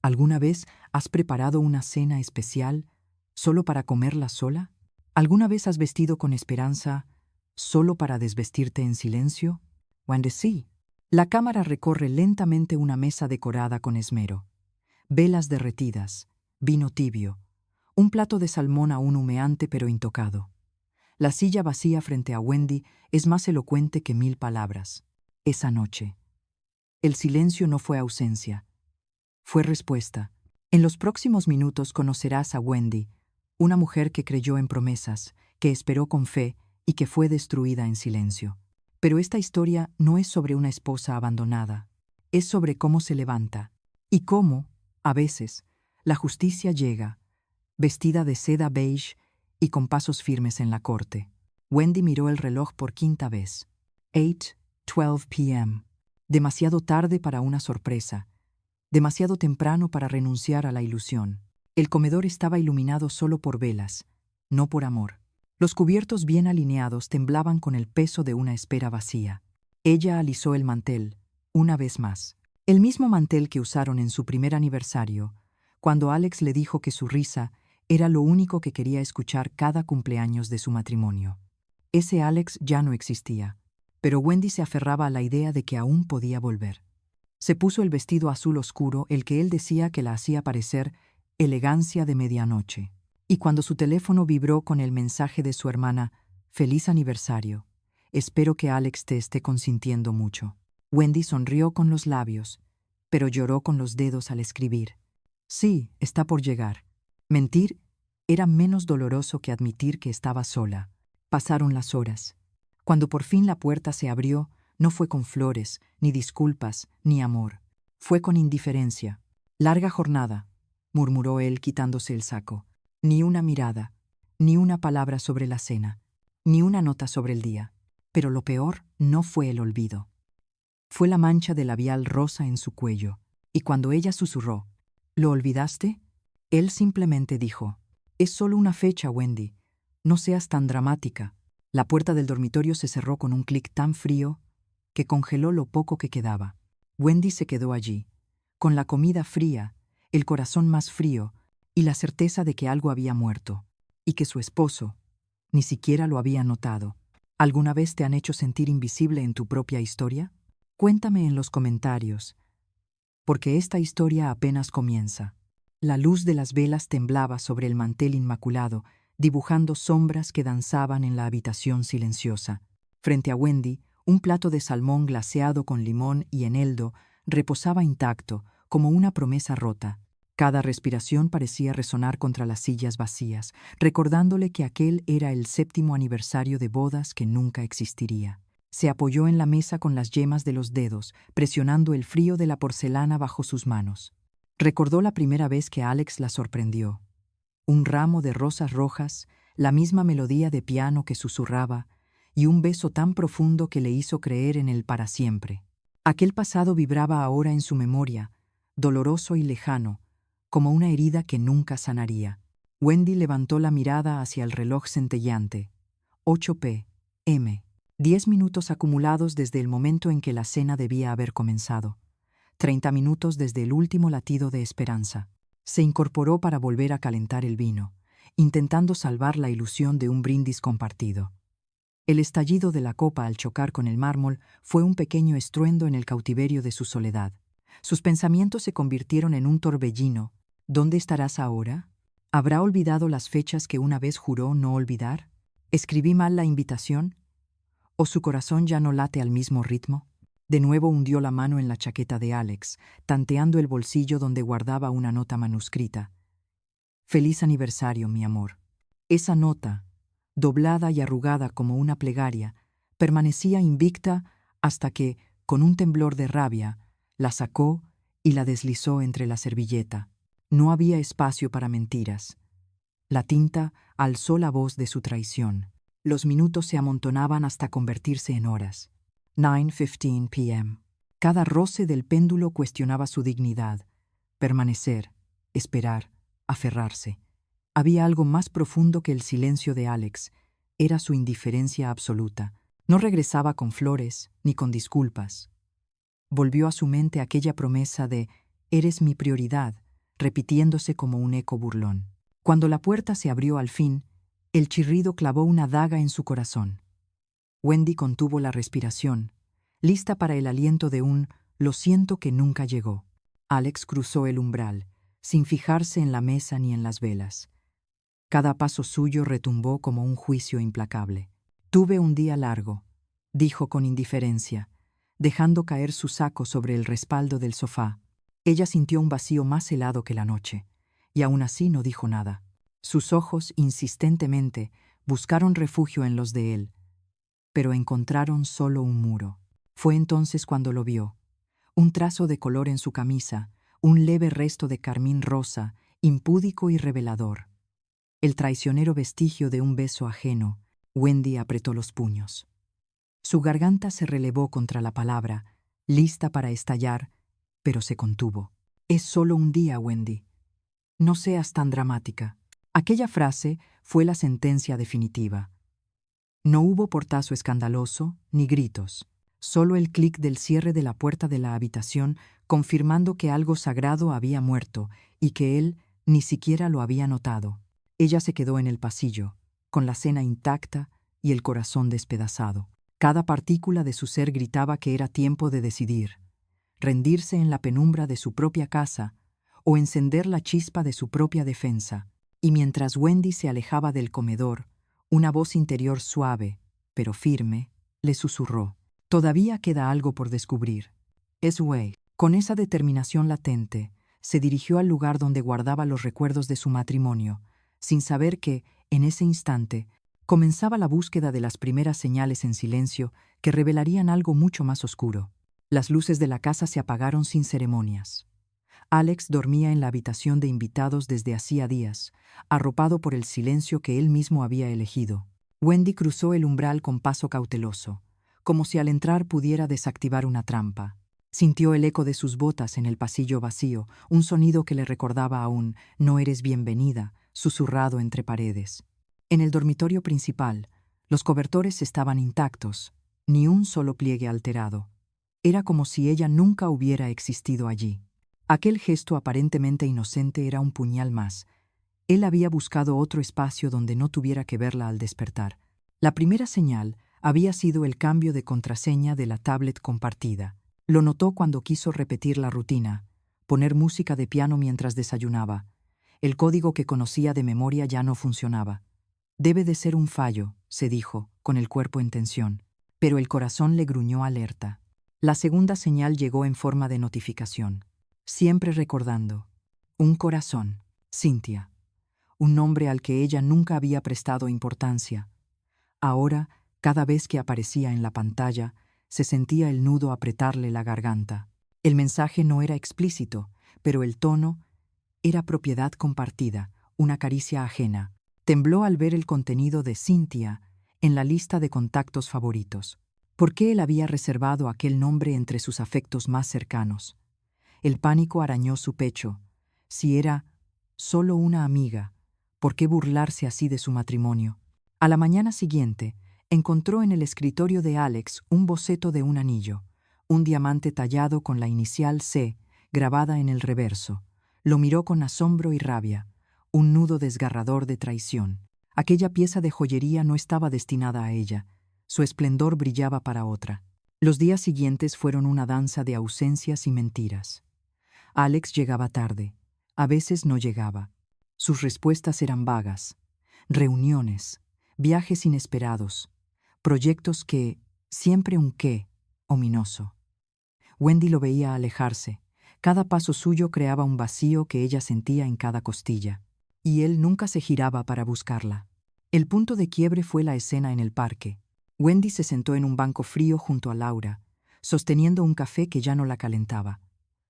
¿Alguna vez has preparado una cena especial solo para comerla sola? ¿Alguna vez has vestido con esperanza solo para desvestirte en silencio? Wendy sí. La cámara recorre lentamente una mesa decorada con esmero. Velas derretidas, vino tibio, un plato de salmón aún humeante pero intocado. La silla vacía frente a Wendy es más elocuente que 1000 palabras. Esa noche. El silencio no fue ausencia. Fue respuesta. En los próximos minutos conocerás a Wendy, una mujer que creyó en promesas, que esperó con fe y que fue destruida en silencio. Pero esta historia no es sobre una esposa abandonada, es sobre cómo se levanta y cómo, a veces, la justicia llega, vestida de seda beige y con pasos firmes en la corte. Wendy miró el reloj por quinta vez. 8:12 p.m. Demasiado tarde para una sorpresa. Demasiado temprano para renunciar a la ilusión. El comedor estaba iluminado solo por velas, no por amor. Los cubiertos bien alineados temblaban con el peso de una espera vacía. Ella alisó el mantel, una vez más. El mismo mantel que usaron en su primer aniversario, cuando Alex le dijo que su risa era lo único que quería escuchar cada cumpleaños de su matrimonio. Ese Alex ya no existía, pero Wendy se aferraba a la idea de que aún podía volver. Se puso el vestido azul oscuro, el que él decía que la hacía parecer elegancia de medianoche. Y cuando su teléfono vibró con el mensaje de su hermana, «Feliz aniversario. Espero que Alex te esté consintiendo mucho». Wendy sonrió con los labios, pero lloró con los dedos al escribir. Sí, está por llegar. Mentir era menos doloroso que admitir que estaba sola. Pasaron las horas. Cuando por fin la puerta se abrió, no fue con flores, ni disculpas, ni amor. Fue con indiferencia. «Larga jornada», murmuró él quitándose el saco. Ni una mirada, ni una palabra sobre la cena, ni una nota sobre el día. Pero lo peor no fue el olvido. Fue la mancha de labial rosa en su cuello, y cuando ella susurró, «¿Lo olvidaste?», él simplemente dijo, «Es solo una fecha, Wendy. No seas tan dramática». La puerta del dormitorio se cerró con un clic tan frío que congeló lo poco que quedaba. Wendy se quedó allí, con la comida fría, el corazón más frío y la certeza de que algo había muerto, y que su esposo ni siquiera lo había notado. ¿Alguna vez te han hecho sentir invisible en tu propia historia? Cuéntame en los comentarios, porque esta historia apenas comienza. La luz de las velas temblaba sobre el mantel inmaculado, dibujando sombras que danzaban en la habitación silenciosa. Frente a Wendy, un plato de salmón glaseado con limón y eneldo reposaba intacto, como una promesa rota. Cada respiración parecía resonar contra las sillas vacías, recordándole que aquel era el 7º aniversario de bodas que nunca existiría. Se apoyó en la mesa con las yemas de los dedos, presionando el frío de la porcelana bajo sus manos. Recordó la primera vez que Alex la sorprendió. Un ramo de rosas rojas, la misma melodía de piano que susurraba, y un beso tan profundo que le hizo creer en él para siempre. Aquel pasado vibraba ahora en su memoria, doloroso y lejano, como una herida que nunca sanaría. Wendy levantó la mirada hacia el reloj centelleante. 8 p.m. 10 minutos acumulados desde el momento en que la cena debía haber comenzado. 30 minutos desde el último latido de esperanza. Se incorporó para volver a calentar el vino, intentando salvar la ilusión de un brindis compartido. El estallido de la copa al chocar con el mármol fue un pequeño estruendo en el cautiverio de su soledad. Sus pensamientos se convirtieron en un torbellino. ¿Dónde estarás ahora? ¿Habrá olvidado las fechas que una vez juró no olvidar? ¿Escribí mal la invitación? ¿O su corazón ya no late al mismo ritmo? De nuevo hundió la mano en la chaqueta de Alex, tanteando el bolsillo donde guardaba una nota manuscrita. «Feliz aniversario, mi amor». Esa nota, doblada y arrugada como una plegaria, permanecía invicta hasta que, con un temblor de rabia, la sacó y la deslizó entre la servilleta. No había espacio para mentiras. La tinta alzó la voz de su traición. Los minutos se amontonaban hasta convertirse en horas. 9:15 p.m. Cada roce del péndulo cuestionaba su dignidad. Permanecer, esperar, aferrarse. Había algo más profundo que el silencio de Alex. Era su indiferencia absoluta. No regresaba con flores ni con disculpas. Volvió a su mente aquella promesa de «eres mi prioridad», repitiéndose como un eco burlón. Cuando la puerta se abrió al fin, el chirrido clavó una daga en su corazón. Wendy contuvo la respiración, lista para el aliento de un «lo siento» que nunca llegó. Alex cruzó el umbral, sin fijarse en la mesa ni en las velas. Cada paso suyo retumbó como un juicio implacable. «Tuve un día largo», dijo con indiferencia, dejando caer su saco sobre el respaldo del sofá. Ella sintió un vacío más helado que la noche, y aún así no dijo nada. Sus ojos, insistentemente, buscaron refugio en los de él, pero encontraron solo un muro. Fue entonces cuando lo vio. Un trazo de color en su camisa, un leve resto de carmín rosa, impúdico y revelador. El traicionero vestigio de un beso ajeno. Wendy apretó los puños. Su garganta se relevó contra la palabra, lista para estallar, pero se contuvo. «Es solo un día, Wendy. No seas tan dramática». Aquella frase fue la sentencia definitiva. No hubo portazo escandaloso ni gritos, solo el clic del cierre de la puerta de la habitación confirmando que algo sagrado había muerto y que él ni siquiera lo había notado. Ella se quedó en el pasillo, con la cena intacta y el corazón despedazado. Cada partícula de su ser gritaba que era tiempo de decidir, rendirse en la penumbra de su propia casa o encender la chispa de su propia defensa. Y mientras Wendy se alejaba del comedor, una voz interior suave, pero firme, le susurró: «Todavía queda algo por descubrir. Es Wei». Con esa determinación latente, se dirigió al lugar donde guardaba los recuerdos de su matrimonio, sin saber que, en ese instante, comenzaba la búsqueda de las primeras señales en silencio que revelarían algo mucho más oscuro. Las luces de la casa se apagaron sin ceremonias. Alex dormía en la habitación de invitados desde hacía días, arropado por el silencio que él mismo había elegido. Wendy cruzó el umbral con paso cauteloso, como si al entrar pudiera desactivar una trampa. Sintió el eco de sus botas en el pasillo vacío, un sonido que le recordaba a un «no eres bienvenida», susurrado entre paredes. En el dormitorio principal, los cobertores estaban intactos, ni un solo pliegue alterado. Era como si ella nunca hubiera existido allí. Aquel gesto aparentemente inocente era un puñal más. Él había buscado otro espacio donde no tuviera que verla al despertar. La primera señal había sido el cambio de contraseña de la tablet compartida. Lo notó cuando quiso repetir la rutina, poner música de piano mientras desayunaba. El código que conocía de memoria ya no funcionaba. «Debe de ser un fallo», se dijo, con el cuerpo en tensión. Pero el corazón le gruñó alerta. La segunda señal llegó en forma de notificación. Siempre recordando. Un corazón. Cynthia. Un nombre al que ella nunca había prestado importancia. Ahora, cada vez que aparecía en la pantalla, se sentía el nudo apretarle la garganta. El mensaje no era explícito, pero el tono era propiedad compartida, una caricia ajena. Tembló al ver el contenido de Cynthia en la lista de contactos favoritos. ¿Por qué él había reservado aquel nombre entre sus afectos más cercanos? El pánico arañó su pecho. Si era solo una amiga, ¿por qué burlarse así de su matrimonio? A la mañana siguiente, encontró en el escritorio de Alex un boceto de un anillo, un diamante tallado con la inicial C, grabada en el reverso. Lo miró con asombro y rabia, un nudo desgarrador de traición. Aquella pieza de joyería no estaba destinada a ella, su esplendor brillaba para otra. Los días siguientes fueron una danza de ausencias y mentiras. Alex llegaba tarde, a veces no llegaba. Sus respuestas eran vagas. Reuniones, viajes inesperados, proyectos que, siempre un qué, ominoso. Wendy lo veía alejarse. Cada paso suyo creaba un vacío que ella sentía en cada costilla. Y él nunca se giraba para buscarla. El punto de quiebre fue la escena en el parque. Wendy se sentó en un banco frío junto a Laura, sosteniendo un café que ya no la calentaba.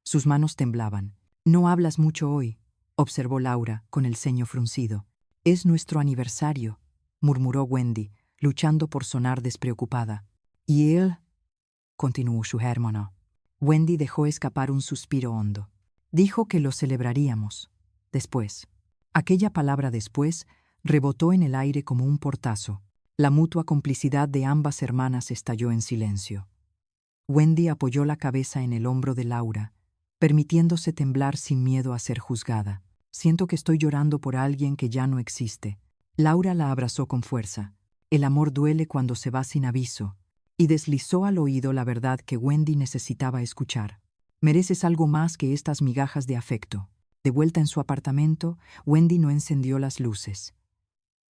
Sus manos temblaban. «No hablas mucho hoy», observó Laura, con el ceño fruncido. «Es nuestro aniversario», murmuró Wendy, luchando por sonar despreocupada. «¿Y él?», continuó su hermano. Wendy dejó escapar un suspiro hondo. «Dijo que lo celebraríamos. Después». Aquella palabra «después» rebotó en el aire como un portazo. La mutua complicidad de ambas hermanas estalló en silencio. Wendy apoyó la cabeza en el hombro de Laura, permitiéndose temblar sin miedo a ser juzgada. Siento que estoy llorando por alguien que ya no existe. Laura la abrazó con fuerza. El amor duele cuando se va sin aviso, y deslizó al oído la verdad que Wendy necesitaba escuchar. Mereces algo más que estas migajas de afecto. De vuelta en su apartamento, Wendy no encendió las luces.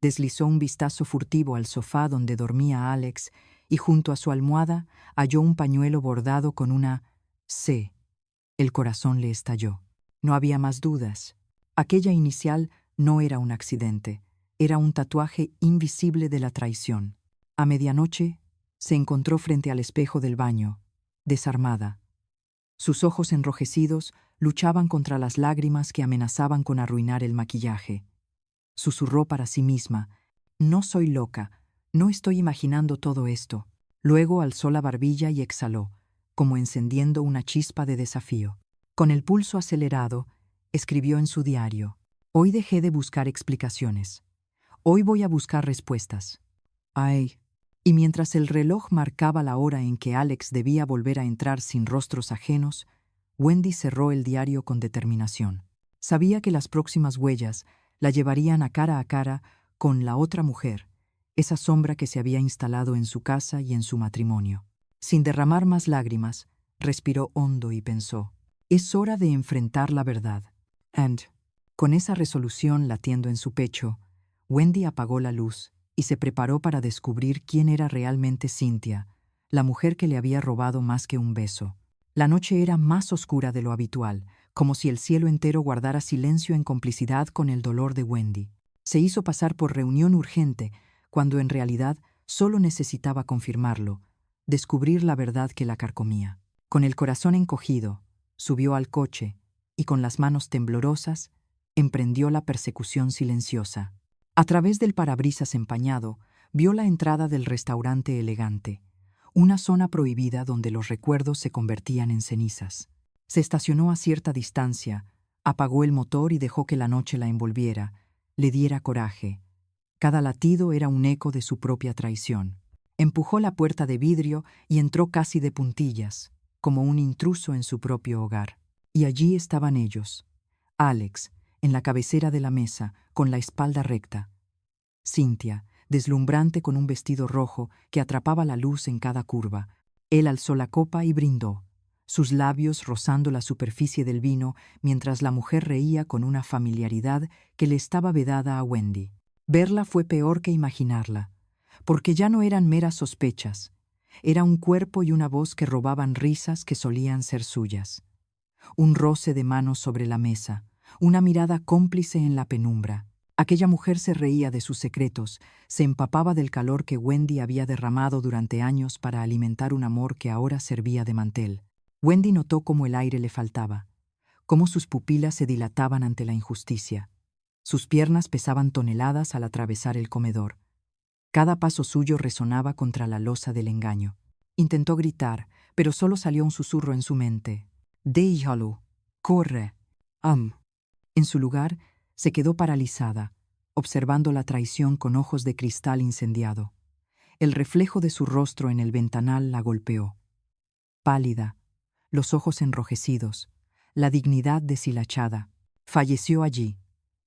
Deslizó un vistazo furtivo al sofá donde dormía Alex y junto a su almohada halló un pañuelo bordado con una C. El corazón le estalló. No había más dudas. Aquella inicial no era un accidente, era un tatuaje invisible de la traición. A medianoche, se encontró frente al espejo del baño, desarmada. Sus ojos enrojecidos luchaban contra las lágrimas que amenazaban con arruinar el maquillaje. Susurró para sí misma: «No soy loca, no estoy imaginando todo esto». Luego alzó la barbilla y exhaló, como encendiendo una chispa de desafío. Con el pulso acelerado, escribió en su diario: «Hoy dejé de buscar explicaciones. Hoy voy a buscar respuestas». Ay. Y mientras el reloj marcaba la hora en que Alex debía volver a entrar sin rostros ajenos, Wendy cerró el diario con determinación. Sabía que las próximas huellas la llevarían a cara con la otra mujer, esa sombra que se había instalado en su casa y en su matrimonio. Sin derramar más lágrimas, respiró hondo y pensó: «Es hora de enfrentar la verdad». And, con esa resolución latiendo en su pecho, Wendy apagó la luz y se preparó para descubrir quién era realmente Cynthia, la mujer que le había robado más que un beso. La noche era más oscura de lo habitual, como si el cielo entero guardara silencio en complicidad con el dolor de Wendy. Se hizo pasar por reunión urgente, cuando en realidad solo necesitaba confirmarlo, descubrir la verdad que la carcomía. Con el corazón encogido, subió al coche y con las manos temblorosas, emprendió la persecución silenciosa. A través del parabrisas empañado, vio la entrada del restaurante elegante, una zona prohibida donde los recuerdos se convertían en cenizas. Se estacionó a cierta distancia, apagó el motor y dejó que la noche la envolviera, le diera coraje. Cada latido era un eco de su propia traición. Empujó la puerta de vidrio y entró casi de puntillas, como un intruso en su propio hogar. Y allí estaban ellos: Alex, en la cabecera de la mesa, con la espalda recta; Cynthia, deslumbrante con un vestido rojo que atrapaba la luz en cada curva. Él alzó la copa y brindó, sus labios rozando la superficie del vino, mientras la mujer reía con una familiaridad que le estaba vedada a Wendy. Verla fue peor que imaginarla, porque ya no eran meras sospechas. Era un cuerpo y una voz que robaban risas que solían ser suyas. Un roce de manos sobre la mesa, una mirada cómplice en la penumbra. Aquella mujer se reía de sus secretos, se empapaba del calor que Wendy había derramado durante años para alimentar un amor que ahora servía de mantel. Wendy notó cómo el aire le faltaba, cómo sus pupilas se dilataban ante la injusticia. Sus piernas pesaban toneladas al atravesar el comedor. Cada paso suyo resonaba contra la losa del engaño. Intentó gritar, pero solo salió un susurro en su mente: «Déjalo, corre, En su lugar, se quedó paralizada, observando la traición con ojos de cristal incendiado. El reflejo de su rostro en el ventanal la golpeó. Pálida, los ojos enrojecidos, la dignidad deshilachada. Falleció allí,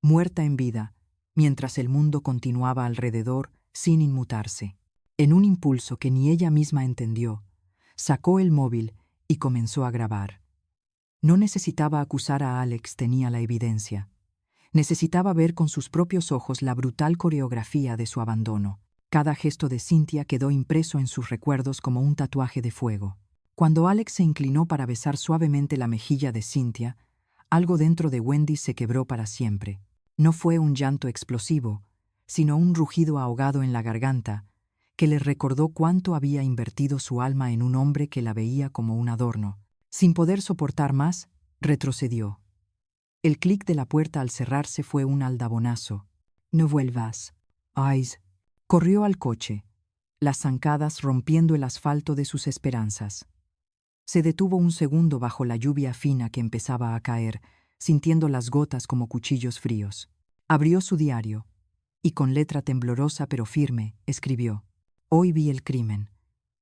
muerta en vida, mientras el mundo continuaba alrededor sin inmutarse. En un impulso que ni ella misma entendió, sacó el móvil y comenzó a grabar. No necesitaba acusar a Alex, tenía la evidencia. Necesitaba ver con sus propios ojos la brutal coreografía de su abandono. Cada gesto de Cynthia quedó impreso en sus recuerdos como un tatuaje de fuego. Cuando Alex se inclinó para besar suavemente la mejilla de Cynthia, algo dentro de Wendy se quebró para siempre. No fue un llanto explosivo, sino un rugido ahogado en la garganta, que le recordó cuánto había invertido su alma en un hombre que la veía como un adorno. Sin poder soportar más, retrocedió. El clic de la puerta al cerrarse fue un aldabonazo. «No vuelvas, Ais». Corrió al coche, las zancadas rompiendo el asfalto de sus esperanzas. Se detuvo un segundo bajo la lluvia fina que empezaba a caer, sintiendo las gotas como cuchillos fríos. Abrió su diario y, con letra temblorosa pero firme, escribió: «Hoy vi el crimen.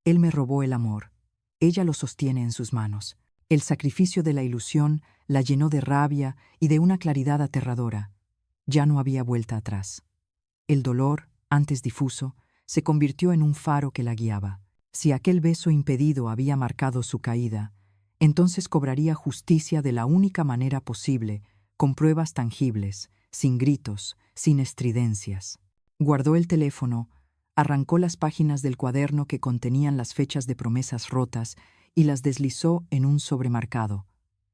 Él me robó el amor. Ella lo sostiene en sus manos. El sacrificio de la ilusión la llenó de rabia y de una claridad aterradora. Ya no había vuelta atrás. El dolor, antes difuso, se convirtió en un faro que la guiaba. Si aquel beso impedido había marcado su caída, entonces cobraría justicia de la única manera posible, con pruebas tangibles, sin gritos, sin estridencias. Guardó el teléfono, arrancó las páginas del cuaderno que contenían las fechas de promesas rotas y las deslizó en un sobremarcado.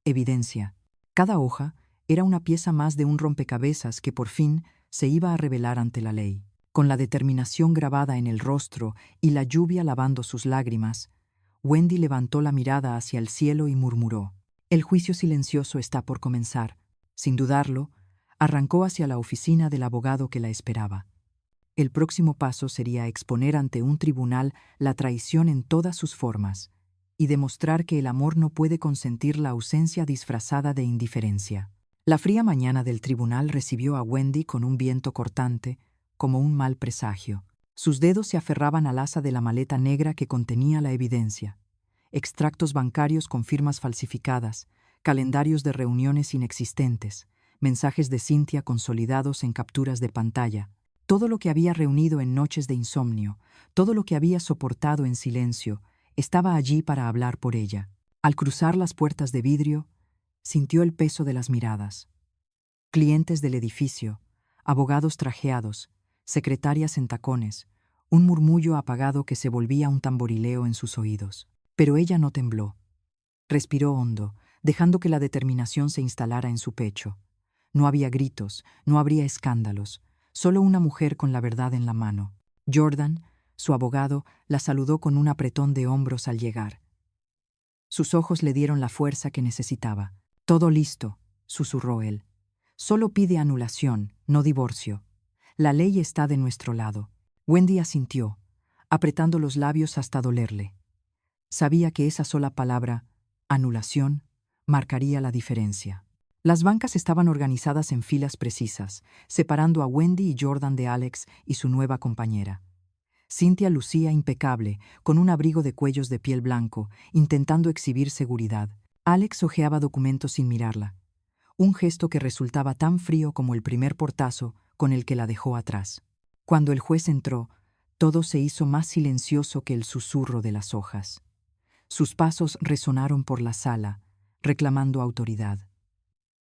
Evidencia. Cada hoja era una pieza más de un rompecabezas que por fin se iba a revelar ante la ley. Con la determinación grabada en el rostro y la lluvia lavando sus lágrimas, Wendy levantó la mirada hacia el cielo y murmuró: «El juicio silencioso está por comenzar». Sin dudarlo, arrancó hacia la oficina del abogado que la esperaba. El próximo paso sería exponer ante un tribunal la traición en todas sus formas y demostrar que el amor no puede consentir la ausencia disfrazada de indiferencia. La fría mañana del tribunal recibió a Wendy con un viento cortante, como un mal presagio. Sus dedos se aferraban al asa de la maleta negra que contenía la evidencia: extractos bancarios con firmas falsificadas, calendarios de reuniones inexistentes, mensajes de Cynthia consolidados en capturas de pantalla. Todo lo que había reunido en noches de insomnio, todo lo que había soportado en silencio, estaba allí para hablar por ella. Al cruzar las puertas de vidrio, sintió el peso de las miradas. Clientes del edificio, abogados trajeados, secretarias en tacones, un murmullo apagado que se volvía un tamborileo en sus oídos. Pero ella no tembló. Respiró hondo, dejando que la determinación se instalara en su pecho. No había gritos, no habría escándalos, solo una mujer con la verdad en la mano. Jordan, su abogado, la saludó con un apretón de hombros al llegar. Sus ojos le dieron la fuerza que necesitaba. «Todo listo», susurró él. «Solo pide anulación, no divorcio. La ley está de nuestro lado». Wendy asintió, apretando los labios hasta dolerle. Sabía que esa sola palabra, anulación, marcaría la diferencia. Las bancas estaban organizadas en filas precisas, separando a Wendy y Jordan de Alex y su nueva compañera. Cynthia lucía impecable, con un abrigo de cuellos de piel blanco, intentando exhibir seguridad. Alex hojeaba documentos sin mirarla, un gesto que resultaba tan frío como el primer portazo con el que la dejó atrás. Cuando el juez entró, todo se hizo más silencioso que el susurro de las hojas. Sus pasos resonaron por la sala, reclamando autoridad.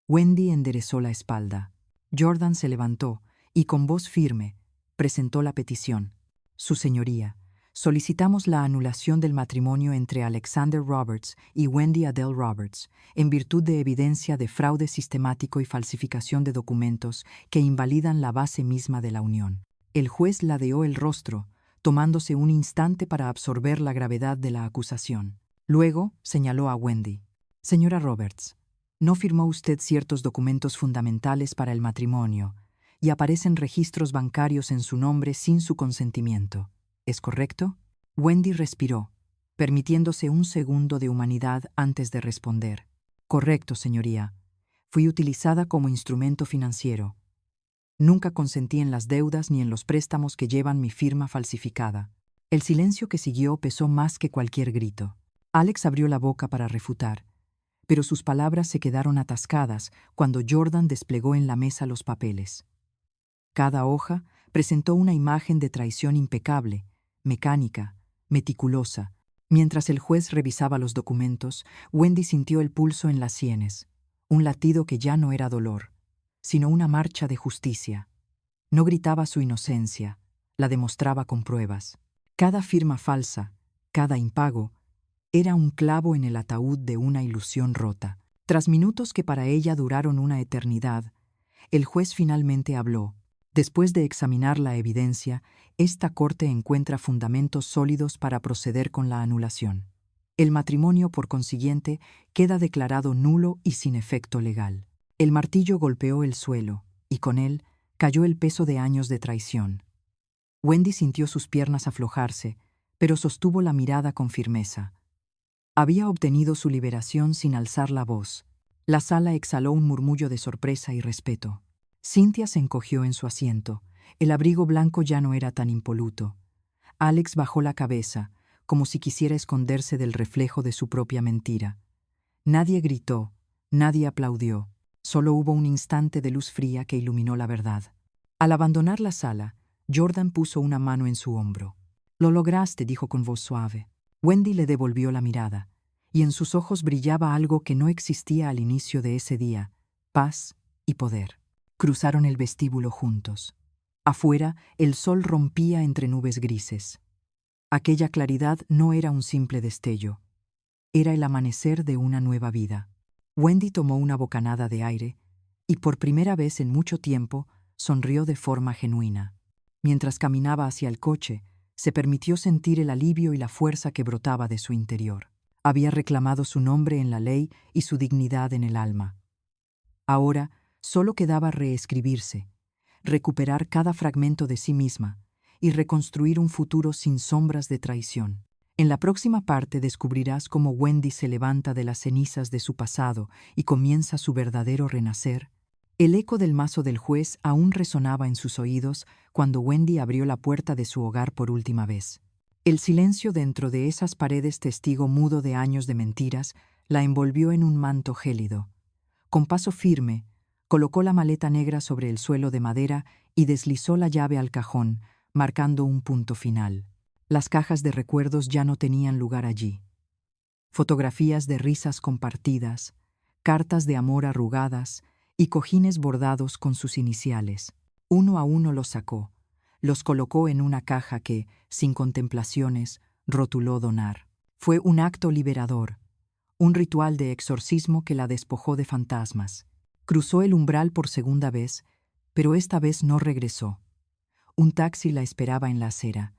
Wendy enderezó la espalda. Jordan se levantó y, con voz firme, presentó la petición. «Su señoría, solicitamos la anulación del matrimonio entre Alexander Roberts y Wendy Adele Roberts, en virtud de evidencia de fraude sistemático y falsificación de documentos que invalidan la base misma de la unión». El juez ladeó el rostro, tomándose un instante para absorber la gravedad de la acusación. Luego señaló a Wendy. «Señora Roberts, no firmó usted ciertos documentos fundamentales para el matrimonio y aparecen registros bancarios en su nombre sin su consentimiento. ¿Es correcto?». Wendy respiró, permitiéndose un segundo de humanidad antes de responder. «Correcto, señoría. Fui utilizada como instrumento financiero. Nunca consentí en las deudas ni en los préstamos que llevan mi firma falsificada». El silencio que siguió pesó más que cualquier grito. Alex abrió la boca para refutar, pero sus palabras se quedaron atascadas cuando Jordan desplegó en la mesa los papeles. Cada hoja presentó una imagen de traición impecable, mecánica, meticulosa. Mientras el juez revisaba los documentos, Wendy sintió el pulso en las sienes, un latido que ya no era dolor, sino una marcha de justicia. No gritaba su inocencia, la demostraba con pruebas. Cada firma falsa, cada impago, era un clavo en el ataúd de una ilusión rota. Tras minutos que para ella duraron una eternidad, el juez finalmente habló. «Después de examinar la evidencia, esta corte encuentra fundamentos sólidos para proceder con la anulación. El matrimonio, por consiguiente, queda declarado nulo y sin efecto legal». El martillo golpeó el suelo, y con él cayó el peso de años de traición. Wendy sintió sus piernas aflojarse, pero sostuvo la mirada con firmeza. Había obtenido su liberación sin alzar la voz. La sala exhaló un murmullo de sorpresa y respeto. Cynthia se encogió en su asiento. El abrigo blanco ya no era tan impoluto. Alex bajó la cabeza, como si quisiera esconderse del reflejo de su propia mentira. Nadie gritó, nadie aplaudió, solo hubo un instante de luz fría que iluminó la verdad. Al abandonar la sala, Jordan puso una mano en su hombro. «Lo lograste», dijo con voz suave. Wendy le devolvió la mirada, y en sus ojos brillaba algo que no existía al inicio de ese día: paz y poder. Cruzaron el vestíbulo juntos. Afuera, el sol rompía entre nubes grises. Aquella claridad no era un simple destello. Era el amanecer de una nueva vida. Wendy tomó una bocanada de aire y, por primera vez en mucho tiempo, sonrió de forma genuina. Mientras caminaba hacia el coche, se permitió sentir el alivio y la fuerza que brotaba de su interior. Había reclamado su nombre en la ley y su dignidad en el alma. Ahora solo quedaba reescribirse, recuperar cada fragmento de sí misma y reconstruir un futuro sin sombras de traición. En la próxima parte descubrirás cómo Wendy se levanta de las cenizas de su pasado y comienza su verdadero renacer. El eco del mazo del juez aún resonaba en sus oídos cuando Wendy abrió la puerta de su hogar por última vez. El silencio dentro de esas paredes, testigo mudo de años de mentiras, la envolvió en un manto gélido. Con paso firme, colocó la maleta negra sobre el suelo de madera y deslizó la llave al cajón, marcando un punto final. Las cajas de recuerdos ya no tenían lugar allí. Fotografías de risas compartidas, cartas de amor arrugadas y cojines bordados con sus iniciales. Uno a uno los sacó, los colocó en una caja que, sin contemplaciones, rotuló donar. Fue un acto liberador, un ritual de exorcismo que la despojó de fantasmas. Cruzó el umbral por segunda vez, pero esta vez no regresó. Un taxi la esperaba en la acera.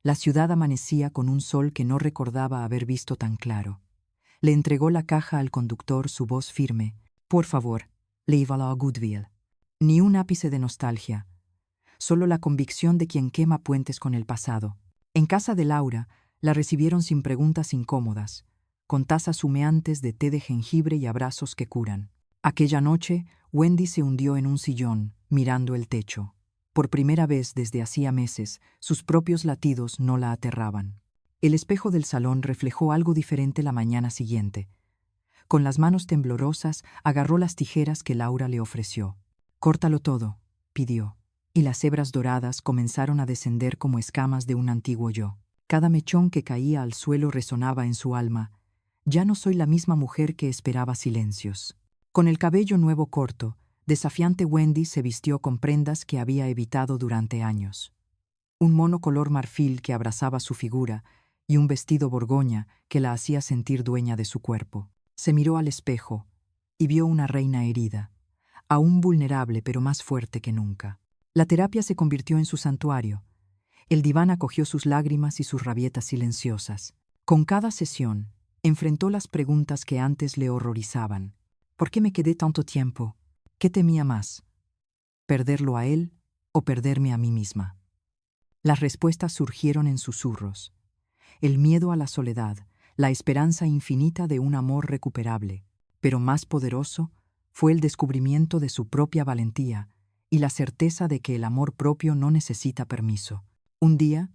La ciudad amanecía con un sol que no recordaba haber visto tan claro. Le entregó la caja al conductor, su voz firme. «Por favor, llévala a Goodville». Ni un ápice de nostalgia, solo la convicción de quien quema puentes con el pasado. En casa de Laura, la recibieron sin preguntas incómodas, con tazas humeantes de té de jengibre y abrazos que curan. Aquella noche, Wendy se hundió en un sillón, mirando el techo. Por primera vez desde hacía meses, sus propios latidos no la aterraban. El espejo del salón reflejó algo diferente la mañana siguiente. Con las manos temblorosas, agarró las tijeras que Laura le ofreció. «Córtalo todo», pidió, y las hebras doradas comenzaron a descender como escamas de un antiguo yo. Cada mechón que caía al suelo resonaba en su alma. «Ya no soy la misma mujer que esperaba silencios». Con el cabello nuevo corto, desafiante, Wendy se vistió con prendas que había evitado durante años. Un mono color marfil que abrazaba su figura y un vestido borgoña que la hacía sentir dueña de su cuerpo. Se miró al espejo y vio una reina herida, aún vulnerable pero más fuerte que nunca. La terapia se convirtió en su santuario. El diván acogió sus lágrimas y sus rabietas silenciosas. Con cada sesión, enfrentó las preguntas que antes le horrorizaban. ¿Por qué me quedé tanto tiempo? ¿Qué temía más? ¿Perderlo a él o perderme a mí misma? Las respuestas surgieron en susurros. El miedo a la soledad, la esperanza infinita de un amor recuperable, pero más poderoso fue el descubrimiento de su propia valentía y la certeza de que el amor propio no necesita permiso. Un día,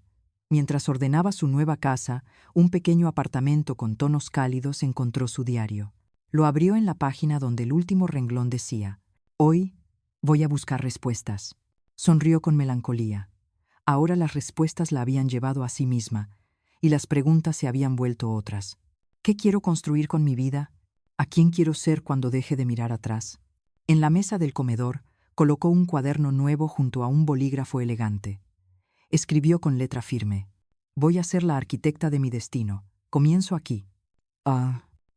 mientras ordenaba su nueva casa, un pequeño apartamento con tonos cálidos, encontró su diario. Lo abrió en la página donde el último renglón decía: «Hoy voy a buscar respuestas». Sonrió con melancolía. Ahora las respuestas la habían llevado a sí misma, y las preguntas se habían vuelto otras. ¿Qué quiero construir con mi vida? ¿A quién quiero ser cuando deje de mirar atrás? En la mesa del comedor, colocó un cuaderno nuevo junto a un bolígrafo elegante. Escribió con letra firme: «Voy a ser la arquitecta de mi destino. Comienzo aquí».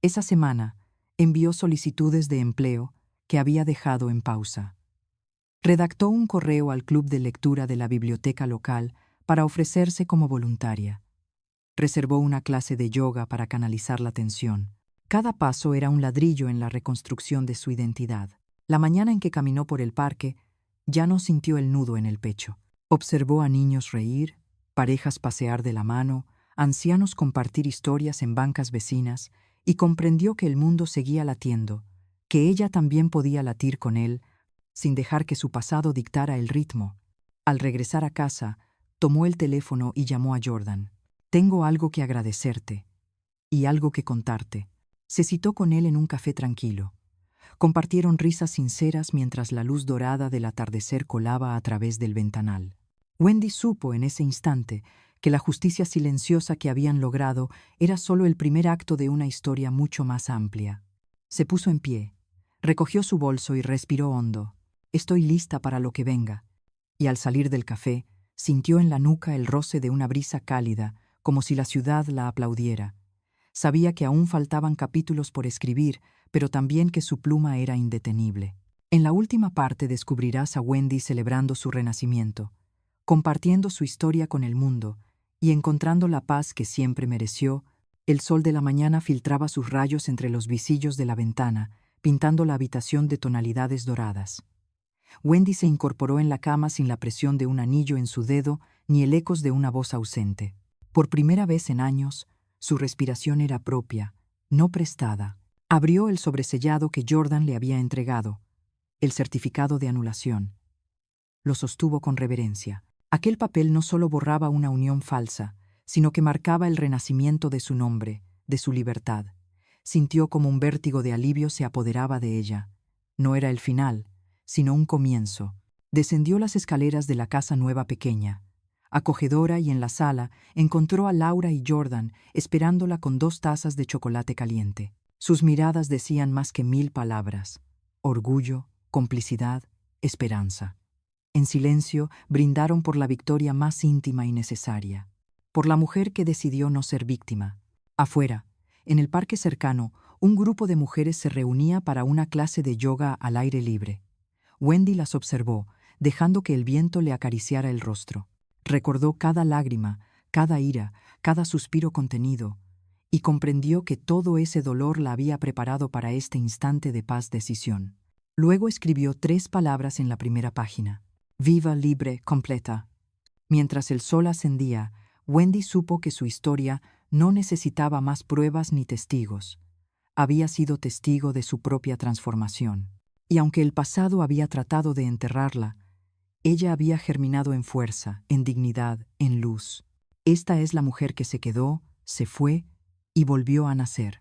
Esa semana, envió solicitudes de empleo que había dejado en pausa. Redactó un correo al club de lectura de la biblioteca local para ofrecerse como voluntaria. Reservó una clase de yoga para canalizar la tensión. Cada paso era un ladrillo en la reconstrucción de su identidad. La mañana en que caminó por el parque, ya no sintió el nudo en el pecho. Observó a niños reír, parejas pasear de la mano, ancianos compartir historias en bancas vecinas, y comprendió que el mundo seguía latiendo, que ella también podía latir con él, sin dejar que su pasado dictara el ritmo. Al regresar a casa, tomó el teléfono y llamó a Jordan. «Tengo algo que agradecerte y algo que contarte. Se citó con él en un café tranquilo. Compartieron risas sinceras mientras la luz dorada del atardecer colaba a través del ventanal. Wendy supo en ese instante que la justicia silenciosa que habían logrado era solo el primer acto de una historia mucho más amplia. Se puso en pie, recogió su bolso y respiró hondo. «Estoy lista para lo que venga». Y al salir del café, sintió en la nuca el roce de una brisa cálida, como si la ciudad la aplaudiera. Sabía que aún faltaban capítulos por escribir, pero también que su pluma era indetenible. En la última parte descubrirás a Wendy celebrando su renacimiento, compartiendo su historia con el mundo y encontrando la paz que siempre mereció. El sol de la mañana filtraba sus rayos entre los visillos de la ventana, pintando la habitación de tonalidades doradas. Wendy se incorporó en la cama sin la presión de un anillo en su dedo ni el ecos de una voz ausente. Por primera vez en años, su respiración era propia, no prestada. Abrió el sobresellado que Jordan le había entregado, el certificado de anulación. Lo sostuvo con reverencia. Aquel papel no solo borraba una unión falsa, sino que marcaba el renacimiento de su nombre, de su libertad. Sintió como un vértigo de alivio se apoderaba de ella. No era el final, sino un comienzo. Descendió las escaleras de la casa nueva pequeña. Acogedora, y en la sala encontró a Laura y Jordan esperándola con 2 tazas de chocolate caliente. Sus miradas decían más que 1000 palabras: orgullo, complicidad, esperanza. En silencio brindaron por la victoria más íntima y necesaria, por la mujer que decidió no ser víctima. Afuera, en el parque cercano, un grupo de mujeres se reunía para una clase de yoga al aire libre. Wendy las observó, dejando que el viento le acariciara el rostro. Recordó cada lágrima, cada ira, cada suspiro contenido, y comprendió que todo ese dolor la había preparado para este instante de paz-decisión. Luego escribió 3 palabras en la primera página: «Viva, libre, completa». Mientras el sol ascendía, Wendy supo que su historia no necesitaba más pruebas ni testigos. Había sido testigo de su propia transformación. Y aunque el pasado había tratado de enterrarla, ella había germinado en fuerza, en dignidad, en luz. Esta es la mujer que se quedó, se fue y volvió a nacer.